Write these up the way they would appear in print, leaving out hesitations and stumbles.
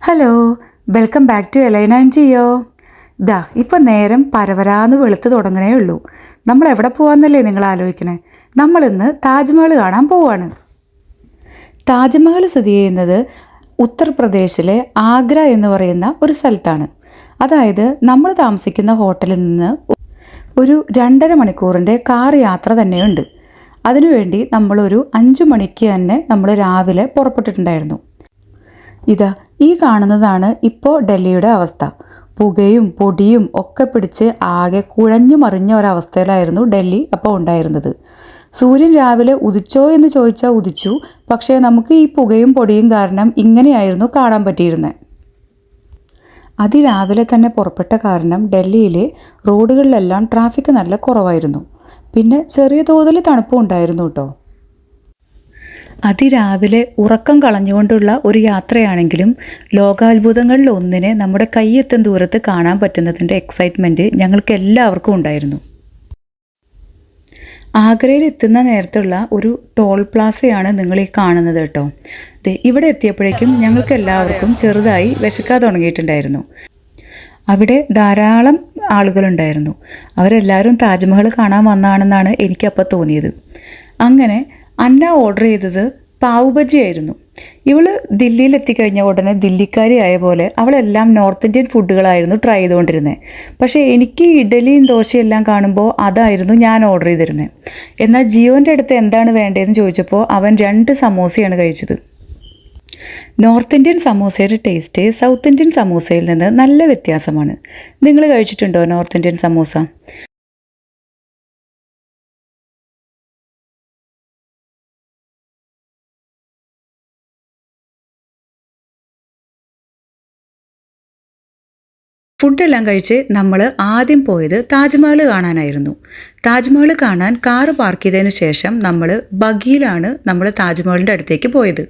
Hello, welcome back to Elaina and Gio. ഇപ്പം നേരം പരവരാന്ന് വെളുത്ത് തുടങ്ങണേ ഉള്ളൂ. നമ്മൾ എവിടെ പോകാമെന്നല്ലേ നിങ്ങൾ ആലോചിക്കണേ? നമ്മളിന്ന് താജ്മഹൽ കാണാൻ പോവാണ്. താജ്മഹൽ സ്ഥിതി ചെയ്യുന്നത് ഉത്തർപ്രദേശിലെ ആഗ്ര എന്ന് പറയുന്ന ഒരു സ്ഥലത്താണ്. അതായത് നമ്മൾ താമസിക്കുന്ന ഹോട്ടലിൽ നിന്ന് ഒരു 2.5 മണിക്കൂറിൻ്റെ കാർ യാത്ര തന്നെയുണ്ട്. അതിനുവേണ്ടി നമ്മളൊരു 5 മണിക്ക് തന്നെ നമ്മൾ രാവിലെ പുറപ്പെട്ടിട്ടുണ്ടായിരുന്നു. ഈ കാണുന്നതാണ് ഇപ്പോൾ ഡൽഹിയുടെ അവസ്ഥ. പുകയും പൊടിയും ഒക്കെ പിടിച്ച് ആകെ കുഴഞ്ഞു മറിഞ്ഞ ഒരവസ്ഥയിലായിരുന്നു ഡൽഹി അപ്പോൾ ഉണ്ടായിരുന്നത്. സൂര്യൻ രാവിലെ ഉദിച്ചോ എന്ന് ചോദിച്ചാൽ ഉദിച്ചു, പക്ഷേ നമുക്ക് ഈ പുകയും പൊടിയും കാരണം ഇങ്ങനെയായിരുന്നു കാണാൻ പറ്റിയിരുന്നത്. അതിരാവിലെ തന്നെ പുറപ്പെട്ട കാരണം ഡൽഹിയിലെ റോഡുകളിലെല്ലാം ട്രാഫിക് നല്ല കുറവായിരുന്നു. പിന്നെ ചെറിയ തോതിൽ തണുപ്പും ഉണ്ടായിരുന്നു കേട്ടോ. അതിരാവിലെ ഉറക്കം കളഞ്ഞുകൊണ്ടുള്ള ഒരു യാത്രയാണെങ്കിലും ലോകാത്ഭുതങ്ങളിൽ ഒന്നിനെ നമ്മുടെ കൈയെത്തും ദൂരത്ത് കാണാൻ പറ്റുന്നതിൻ്റെ എക്സൈറ്റ്മെൻറ്റ് ഞങ്ങൾക്ക് എല്ലാവർക്കും ഉണ്ടായിരുന്നു. ആഗ്രയിൽ എത്തുന്ന നേരത്തുള്ള ഒരു ടോൾ പ്ലാസയാണ് നിങ്ങൾ ഈ കാണുന്നത് കേട്ടോ. ഇവിടെ എത്തിയപ്പോഴേക്കും ഞങ്ങൾക്ക് എല്ലാവർക്കും ചെറുതായി വിശക്കാൻ തുടങ്ങിയിട്ടുണ്ടായിരുന്നു. അവിടെ ധാരാളം ആളുകളുണ്ടായിരുന്നു. അവരെല്ലാവരും താജ്മഹൽ കാണാൻ വന്നതാണെന്നാണ് എനിക്കപ്പോൾ തോന്നിയത്. അങ്ങനെ അന്ന ഓർഡർ ചെയ്തത് പാവ് ബജി ആയിരുന്നു. ഇവൾ ദില്ലിയിൽ എത്തിക്കഴിഞ്ഞ ഉടനെ ദില്ലിക്കാരി ആയ പോലെ അവളെല്ലാം നോർത്ത് ഇന്ത്യൻ ഫുഡുകളായിരുന്നു ട്രൈ ചെയ്തുകൊണ്ടിരുന്നത്. പക്ഷേ എനിക്ക് ഇഡലിയും ദോശയെല്ലാം കാണുമ്പോൾ അതായിരുന്നു ഞാൻ ഓർഡർ ചെയ്തിരുന്നത്. എന്നാൽ ജിയോൻ്റെ അടുത്ത് എന്താണ് വേണ്ടതെന്ന് ചോദിച്ചപ്പോൾ അവൻ 2 സമോസയാണ് കഴിച്ചത്. നോർത്ത് ഇന്ത്യൻ സമോസയുടെ ടേസ്റ്റ് സൗത്ത് ഇന്ത്യൻ സമോസയിൽ നിന്ന് നല്ല വ്യത്യാസമാണ്. നിങ്ങൾ കഴിച്ചിട്ടുണ്ടോ നോർത്ത് ഇന്ത്യൻ സമോസ? ഫുഡെല്ലാം കഴിച്ച് നമ്മൾ ആദ്യം പോയത് താജ്മഹൽ കാണാനായിരുന്നു. താജ്മഹൽ കാണാൻ കാറ് പാർക്ക് ചെയ്തതിന് ശേഷം നമ്മൾ ബഗ്ഗിയിലാണ് നമ്മൾ താജ്മഹലിൻ്റെ അടുത്തേക്ക് പോയത്.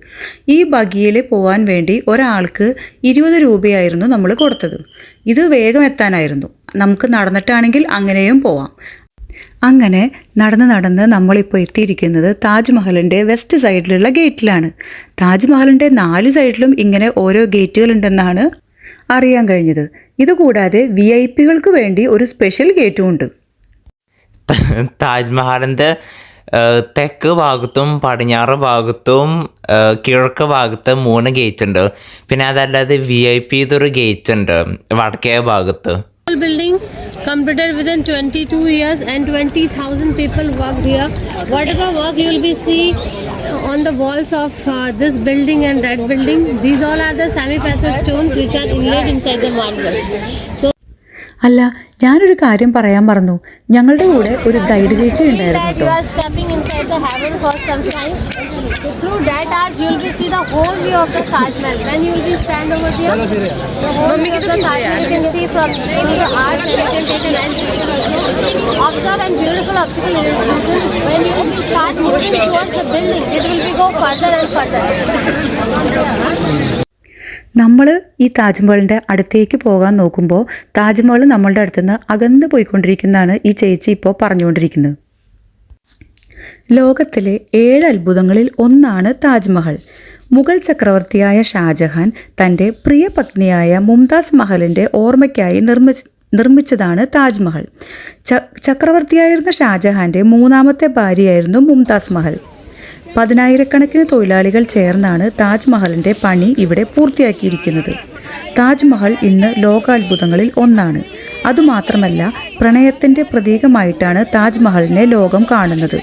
ഈ ബഗ്ഗിയിൽ പോകാൻ വേണ്ടി ഒരാൾക്ക് 20 രൂപയായിരുന്നു നമ്മൾ കൊടുത്തത്. ഇത് വേഗം എത്താനായിരുന്നു. നമുക്ക് നടന്നിട്ടാണെങ്കിൽ അങ്ങനെയും പോവാം. അങ്ങനെ നടന്ന് നമ്മളിപ്പോൾ എത്തിയിരിക്കുന്നത് താജ്മഹലിൻ്റെ വെസ്റ്റ് സൈഡിലുള്ള ഗേറ്റിലാണ്. താജ്മഹലിൻ്റെ 4 സൈഡിലും ഇങ്ങനെ ഓരോ ഗേറ്റുകളുണ്ടെന്നാണ് അറിയാൻ കഴിഞ്ഞത്. ഇതുകൂടാതെ VIP-കൾക്ക് വേണ്ടി ഒരു സ്പെഷ്യൽ ഗേറ്റും ഉണ്ട്. താജ്മഹലിൻ്റെ തെക്ക് ഭാഗത്തും പടിഞ്ഞാറ് ഭാഗത്തും കിഴക്ക് ഭാഗത്ത് 3 ഗേറ്റ് ഉണ്ട്. പിന്നെ അതല്ലാതെ VIP ഇതൊരു ഗേറ്റ് ഉണ്ട് വടക്കേ ഭാഗത്ത്. Building completed within 22 years and 20,000 people worked here. Whatever work you will be see on the walls of this building and that building, these all are the semi-precious stones which are inlaid inside the marble. So അല്ല, ഞാനൊരു കാര്യം പറയാൻ മറന്നു. ഞങ്ങളുടെ കൂടെ ഒരു guide ചേച്ചി ഉണ്ടായിരുന്നു കേട്ടോ. through that arch you will be see the whole view of the Taj Mahal. When you will be stand over there, the whole view of the Taj Mahal you can see from through the arch, and you can take a nice picture also. Observe and beautiful optical illusion. When you will be start moving towards the building, it will be go further and further. നമ്മൾ ഈ താജ്മഹലിൻ്റെ അടുത്തേക്ക് പോകാൻ നോക്കുമ്പോൾ താജ്മഹൽ നമ്മളുടെ അടുത്തുനിന്ന് അകന്ന് പോയിക്കൊണ്ടിരിക്കുന്നതാണ് ഈ ചേച്ചി ഇപ്പോൾ പറഞ്ഞുകൊണ്ടിരിക്കുന്നത്. ലോകത്തിലെ 7 അത്ഭുതങ്ങളിൽ ഒന്നാണ് താജ്മഹൽ. മുഗൾ ചക്രവർത്തിയായ ഷാജഹാൻ തൻ്റെ പ്രിയ പത്നിയായ മുംതാസ് മഹലിൻ്റെ ഓർമ്മയ്ക്കായി നിർമ്മിച്ചതാണ് താജ്മഹൽ. ചക്രവർത്തിയായിരുന്ന ഷാജഹാൻ്റെ 3ാമത്തെ ഭാര്യയായിരുന്നു മുംതാസ് മഹൽ. 10,000-കണക്കിന് തൊഴിലാളികൾ ചേർന്നാണ് താജ്മഹലിൻ്റെ പണി ഇവിടെ പൂർത്തിയാക്കിയിരിക്കുന്നത്. താജ്മഹൽ ഇന്ന് ലോകാത്ഭുതങ്ങളിൽ ഒന്നാണ്. അതുമാത്രമല്ല, പ്രണയത്തിൻ്റെ പ്രതീകമായിട്ടാണ് താജ്മഹലിനെ ലോകം കാണുന്നത്.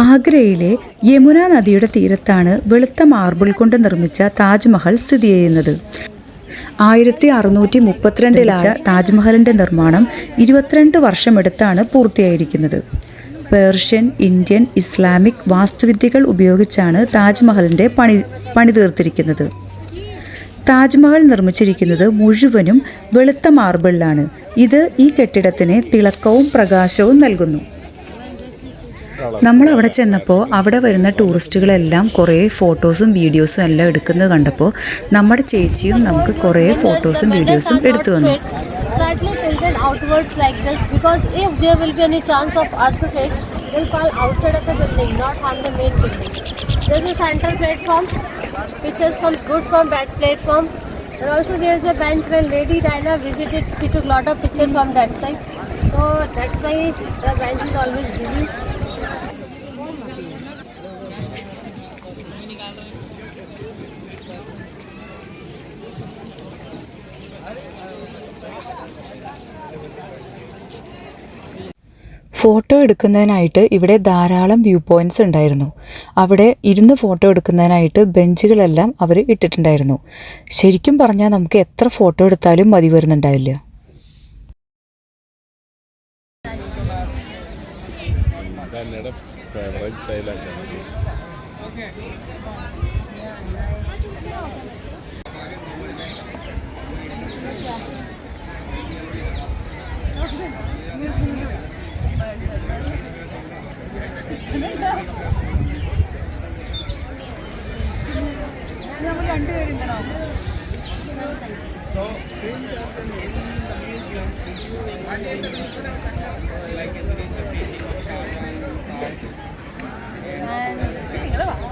ആഗ്രയിലെ യമുന നദിയുടെ തീരത്താണ് വെളുത്ത മാർബിൾ കൊണ്ട് നിർമ്മിച്ച താജ്മഹൽ സ്ഥിതി ചെയ്യുന്നത്. 1632 താജ്മഹലിൻ്റെ നിർമ്മാണം 22 വർഷമെടുത്താണ് പൂർത്തിയായിരിക്കുന്നത്. പേർഷ്യൻ, ഇന്ത്യൻ, ഇസ്ലാമിക് വാസ്തുവിദ്യകൾ ഉപയോഗിച്ചാണ് താജ്മഹലിൻ്റെ പണി തീർത്തിരിക്കുന്നത്. താജ്മഹൽ നിർമ്മിച്ചിരിക്കുന്നത് മുഴുവനും വെളുത്ത മാർബിളിലാണ്. ഇത് ഈ കെട്ടിടത്തിന് തിളക്കവും പ്രകാശവും നൽകുന്നു. നമ്മളവിടെ ചെന്നപ്പോൾ അവിടെ വരുന്ന ടൂറിസ്റ്റുകളെല്ലാം കുറേ ഫോട്ടോസും വീഡിയോസും എല്ലാം എടുക്കുന്നത് കണ്ടപ്പോൾ നമ്മുടെ ചേച്ചിയും നമുക്ക് കുറേ ഫോട്ടോസും വീഡിയോസും എടുത്തു തന്നു. Outwards like this, because if there will be any chance of earthquake, it will fall outside of the building, not on the main building. There is a central platform Pictures comes good from bad platform. And also there is a bench when Lady Diana visited. She took lot of pictures from that side. So that's why the bench is always busy. Photo എടുക്കുന്നതിനായിട്ട് ഇവിടെ ധാരാളം view points ഉണ്ടായിരുന്നു. അവിടെ ഇരുന്ന് photo എടുക്കുന്നതിനായിട്ട് ബെഞ്ചുകളെല്ലാം അവർ ഇട്ടിട്ടുണ്ടായിരുന്നു. ശരിക്കും പറഞ്ഞാൽ നമുക്ക് എത്ര ഫോട്ടോ എടുത്താലും മതി വരുന്നുണ്ടാവില്ല.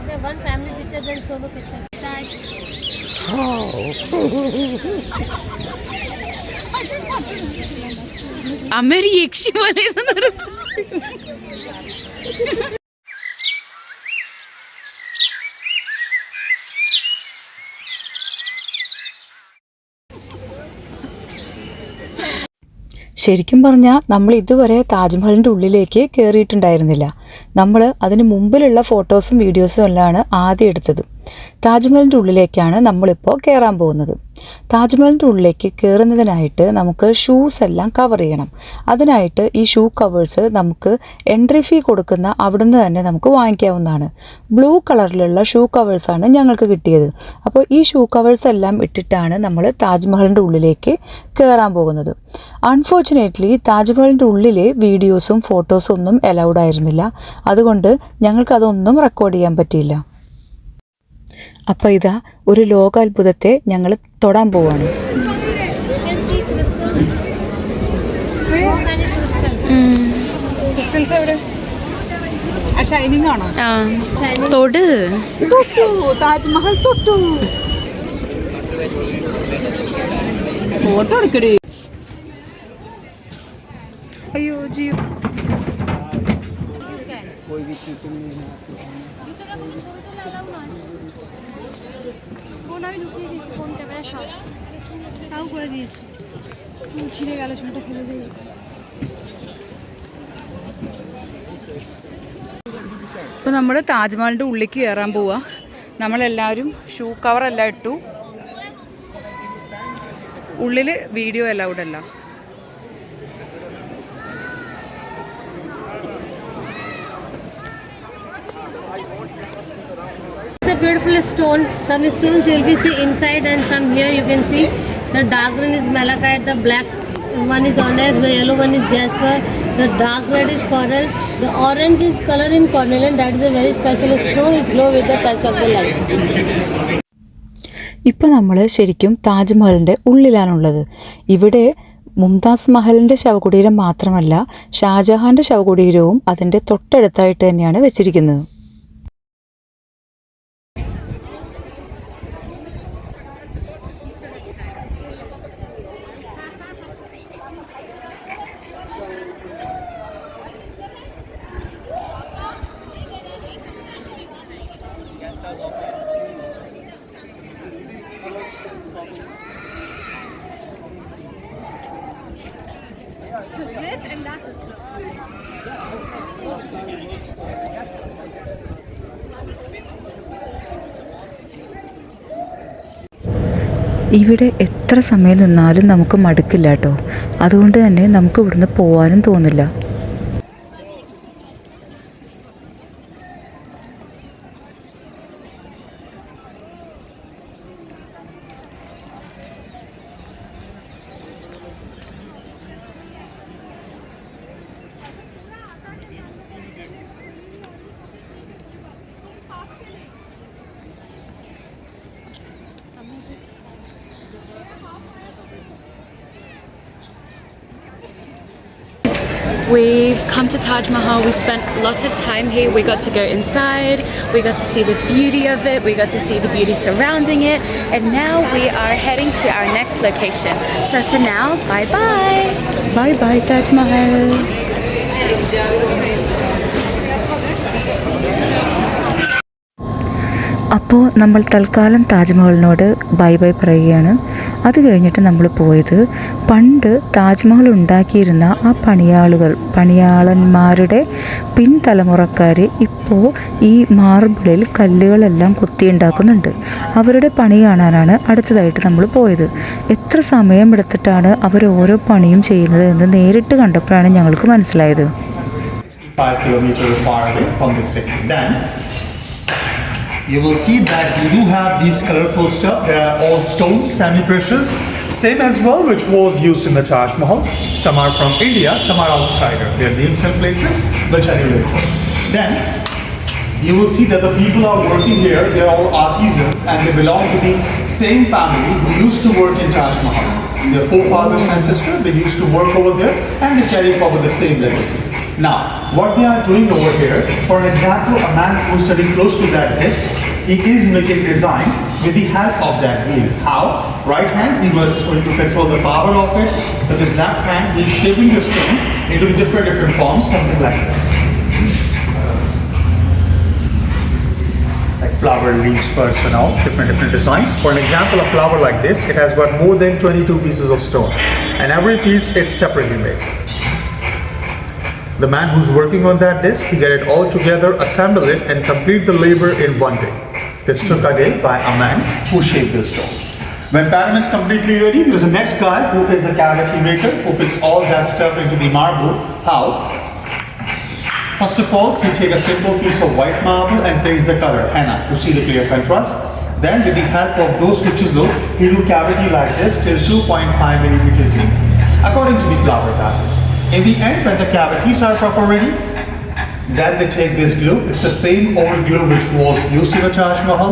And one family picture, then solo pictures. അമ്മേരി യക്ഷി പോലെ നിർത്തും. ശരിക്കും പറഞ്ഞാൽ നമ്മൾ ഇതുവരെ താജ്മഹലിൻ്റെ ഉള്ളിലേക്ക് കയറിയിട്ടുണ്ടായിരുന്നില്ല. നമ്മൾ അതിന് മുമ്പിലുള്ള ഫോട്ടോസും വീഡിയോസും എല്ലാമാണ് ആദ്യം എടുത്തത്. താജ്മഹലിൻ്റെ ഉള്ളിലേക്കാണ് നമ്മളിപ്പോൾ കയറാൻ പോകുന്നത്. താജ്മഹലിൻ്റെ ഉള്ളിലേക്ക് കയറുന്നതിനായിട്ട് നമുക്ക് ഷൂസ് എല്ലാം കവർ ചെയ്യണം. അതിനായിട്ട് ഈ ഷൂ കവേഴ്സ് നമുക്ക് എൻട്രി ഫീ കൊടുക്കുന്ന അവിടുന്ന് തന്നെ നമുക്ക് വാങ്ങിക്കാവുന്നതാണ്. ബ്ലൂ കളറിലുള്ള ഷൂ കവേഴ്സാണ് ഞങ്ങൾക്ക് കിട്ടിയത്. അപ്പോൾ ഈ ഷൂ കവേഴ്സ് എല്ലാം ഇട്ടിട്ടാണ് നമ്മൾ താജ്മഹലിൻ്റെ ഉള്ളിലേക്ക് കയറാൻ പോകുന്നത്. അൺഫോർച്ചുനേറ്റ്ലി താജ്മഹലിൻ്റെ ഉള്ളിൽ വീഡിയോസും ഫോട്ടോസും ഒന്നും അലൗഡ് ആയിരുന്നില്ല. അതുകൊണ്ട് ഞങ്ങൾക്കതൊന്നും റെക്കോർഡ് ചെയ്യാൻ പറ്റിയില്ല. അപ്പോൾ ഇതാ ഒരു ലോകാത്ഭുതത്തെ ഞങ്ങൾ തൊടാൻ പോവാണ്. ഷൈനിങ് ആണോ? തൊട് തൊട്ടു, താജ്മഹൽ തൊട്ടു. ഫോട്ടോ എടുക്കടേ. അയ്യോ ജിയോ. ফোন আমি ঢুকিয়ে দিয়েছি, ফোন ক্যামেরা সব তাও করে দিয়েছি। চুল ছিঁড়ে গেল, চুলটা ফেলে দিয়ে। ഇപ്പോൾ നമ്മൾ താജ്മഹലിൻ്റെ ഉള്ളിലേക്ക് കയറാൻ പോവുക. നമ്മളെല്ലാവരും ഷൂ കവറെല്ലാം ഇട്ടു. ഉള്ളിൽ വീഡിയോ അലൗഡ് അല്ല. The beautiful stone, some stones you will be see inside and some here you can see. The dark green is malachite, the black one is onyx, the yellow one is jasper, the dark red is coral, the orange is color in cornelian, that is a very special stone, is glow with the touch of the light. ഇപ്പോൾ നമ്മൾ ശരിക്കും താജ്മഹലിൻ്റെ ഉള്ളിലാണുള്ളത്. ഇവിടെ മുംതാസ് മഹലിൻ്റെ ശവകുടീരം മാത്രമല്ല, ഷാജഹാൻ്റെ ശവകുടീരവും അതിൻ്റെ തൊട്ടടുത്തായിട്ട് തന്നെയാണ് വെച്ചിരിക്കുന്നത്. ഇവിടെ എത്ര സമയം നിന്നാലും നമുക്ക് മടുക്കില്ല കേട്ടോ. അതുകൊണ്ട് തന്നെ നമുക്ക് ഇവിടുന്ന് പോകാനും തോന്നില്ല. We've come to Taj Mahal. We spent lots of time here. We got to go inside. We got to see the beauty of it. We got to see the beauty surrounding it. And now we are heading to our next location. So for now, bye bye. Bye bye Taj Mahal. അപ്പോൾ നമ്മൾ തൽക്കാലം താജ്മഹലിനോട് bye bye പറയുകയാണ്. അത് കഴിഞ്ഞിട്ട് നമ്മൾ പോയത് പണ്ട് താജ്മഹൽ ഉണ്ടാക്കിയിരുന്ന ആ പണിയാളന്മാരുടെ പിൻതലമുറക്കാർ ഇപ്പോൾ ഈ മാർബിളിൽ കല്ലുകളെല്ലാം കുത്തിയുണ്ടാക്കുന്നുണ്ട്. അവരുടെ പണി കാണാനാണ് അടുത്തതായിട്ട് നമ്മൾ പോയത്. എത്ര സമയമെടുത്തിട്ടാണ് അവർ ഓരോ പണിയും ചെയ്യുന്നത് എന്ന് നേരിട്ട് കണ്ടപ്പോഴാണ് ഞങ്ങൾക്ക് മനസ്സിലായത്. 5 kilometers far away from the city. Then you will see that you do have these colorful stuff. They are all stones, semi-precious, same as well, which was used in the Taj Mahal. Some are from India, some are outsider. Their names and places will tell you later. Then you will see that the people are working here. They are all artisans and they belong to the same family who used to work in Taj Mahal. Their forefathers and sisters, they used to work over there and they carry forward the same legacy. Now, what they are doing over here, for example, a man who's sitting close to that desk, he is making design with the help of that wheel. How? Right hand, he was going to control the power of it. With his left hand, he is shaping the stone into different forms, something like this. Like flower, leaves, birds and all, different designs. For an example, a flower like this, it has got more than 22 pieces of stone. And every piece, it's separately made. The man who's working on that disc, he get it all together, assemble it and complete the labor in one day. This took a day by a man who shaped the stone. When pyramid is completely ready, there's a next guy who is a cavity maker who puts all that stuff into the marble. How? First of all, he take a simple piece of white marble and place the color, henna, to see the clear contrast. Then with the help of those to chisel, he do cavity like this till 2.5 millimeter deep, according to the flower pattern. In the end, when the cavities are proper ready, then they take this glue. It's the same old glue which was used in the Taj Mahal.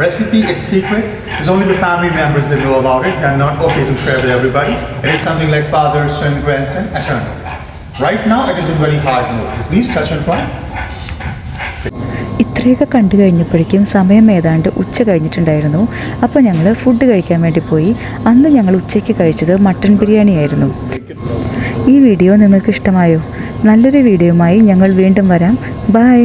Recipe, it's secret. It's only the family members that know about it. They are not okay to share with everybody. It is something like father, son, grandson, eternal. Right now, it is a very hard move. Please touch and try. ഇത്രയൊക്കെ കണ്ടു കഴിഞ്ഞപ്പോഴേക്കും സമയം ഏതാണ്ട് ഉച്ച കഴിഞ്ഞിട്ടുണ്ടായിരുന്നു. അപ്പോൾ ഞങ്ങൾ food കഴിക്കാൻ വേണ്ടി പോയി. അന്ന് ഞങ്ങൾ ഉച്ചയ്ക്ക് കഴിച്ചത് മട്ടൻ ബിരിയാണി ആയിരുന്നു. ഈ വീഡിയോ നിങ്ങൾക്ക് ഇഷ്ടമായോ? നല്ലൊരു വീഡിയോയുമായി ഞങ്ങൾ വീണ്ടും വരാം. ബൈ.